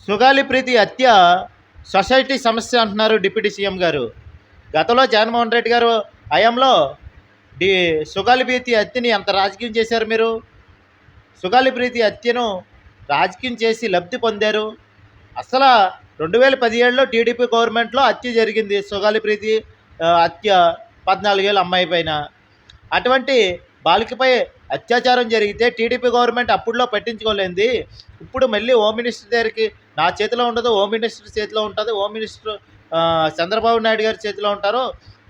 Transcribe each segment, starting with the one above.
సుగాలి ప్రీతి హత్య సొసైటీ సమస్య అంటున్నారు డిప్యూటీ సీఎం గారు. గతంలో జగన్మోహన్ రెడ్డి గారు హయాంలో డి సుగాలి ప్రీతి హత్యని ఎంత రాజకీయం చేశారు మీరు? సుగాలి ప్రీతి హత్యను రాజకీయం చేసి లబ్ధి పొందారు. అసలు 2017లో టీడీపీ గవర్నమెంట్లో హత్య జరిగింది. సుగాలి ప్రీతి హత్య 14 ఏళ్ళ అమ్మాయి పైన. అటువంటి బాలికపై అత్యాచారం జరిగితే టీడీపీ గవర్నమెంట్ అప్పుడులో పట్టించుకోలేంది. ఇప్పుడు మళ్ళీ హోమ్ మినిస్టర్ దగ్గరికి నా చేతిలో ఉండదు, హోమ్ మినిస్టర్ చేతిలో ఉంటుంది. హోమ్ మినిస్టర్ చంద్రబాబు నాయుడు గారి చేతిలో ఉంటారు.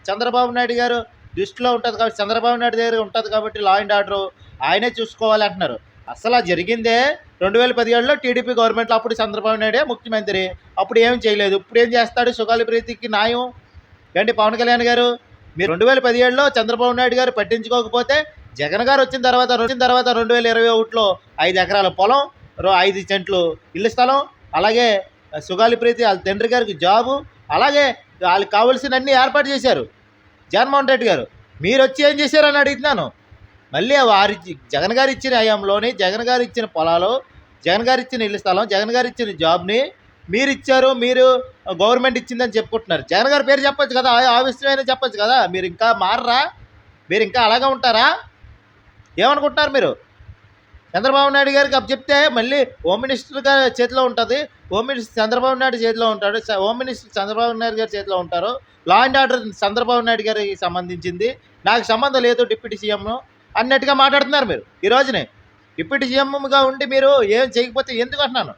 చంద్రబాబు నాయుడు గారు దృష్టిలో ఉంటుంది కాబట్టి, చంద్రబాబు నాయుడు దగ్గర ఉంటుంది కాబట్టి లా అండ్ ఆర్డర్ ఆయనే చూసుకోవాలి అంటున్నారు. అసలు జరిగిందే 2017లో టీడీపీ గవర్నమెంట్లో. అప్పుడు చంద్రబాబు నాయుడే ముఖ్యమంత్రి. అప్పుడు ఏం చేయలేదు. ఇప్పుడు ఏం చేస్తాడు సుగాలి ప్రీతికి న్యాయం? ఏంటి పవన్ కళ్యాణ్ గారు, మీరు 2017లో చంద్రబాబు నాయుడు గారు పట్టించుకోకపోతే జగన్ గారు వచ్చిన తర్వాత 2021లో 5 ఎకరాల పొలం, 5 సెంట్లు ఇల్లు స్థలం, అలాగే సుగాలి ప్రీతి వాళ్ళ తండ్రి గారికి జాబు, అలాగే వాళ్ళకి కావాల్సినవన్నీ ఏర్పాటు చేశారు జగన్మోహన్ రెడ్డి గారు. మీరు వచ్చి ఏం చేశారని అడుగుతున్నాను. మళ్ళీ వారి జగన్ గారు ఇచ్చిన హయాంలోని జగన్ గారు ఇచ్చిన పొలాలు, జగన్ గారు ఇచ్చిన ఇల్లు స్థలం, జగన్ గారు ఇచ్చిన జాబ్ని మీరు ఇచ్చారు, మీరు గవర్నమెంట్ ఇచ్చిందని చెప్పుకుంటున్నారు. జగన్ గారి పేరు చెప్పొచ్చు కదా, ఆ విషయమైనా చెప్పొచ్చు కదా. మీరు ఇంకా మారరా? మీరు ఇంకా అలాగే ఉంటారా? ఏమనుకుంటున్నారు మీరు? చంద్రబాబు నాయుడు గారికి అప్పు చెప్తే మళ్ళీ హోమ్ మినిస్టర్ గారి చేతిలో ఉంటుంది. హోమ్ మినిస్టర్ చంద్రబాబు నాయుడు చేతిలో ఉంటాడు. హోమ్ మినిస్టర్ చంద్రబాబు నాయుడు గారి చేతిలో ఉంటారు. Law and order Chandrababu Naidu గారికి సంబంధించింది, నాకు సంబంధం లేదు డిప్యూటీ సీఎం అన్నట్టుగా మాట్లాడుతున్నారు మీరు ఈ రోజునే. డిప్యూటీ సీఎంగా ఉండి మీరు ఏం చేయకపోతే ఎందుకు అంటున్నాను.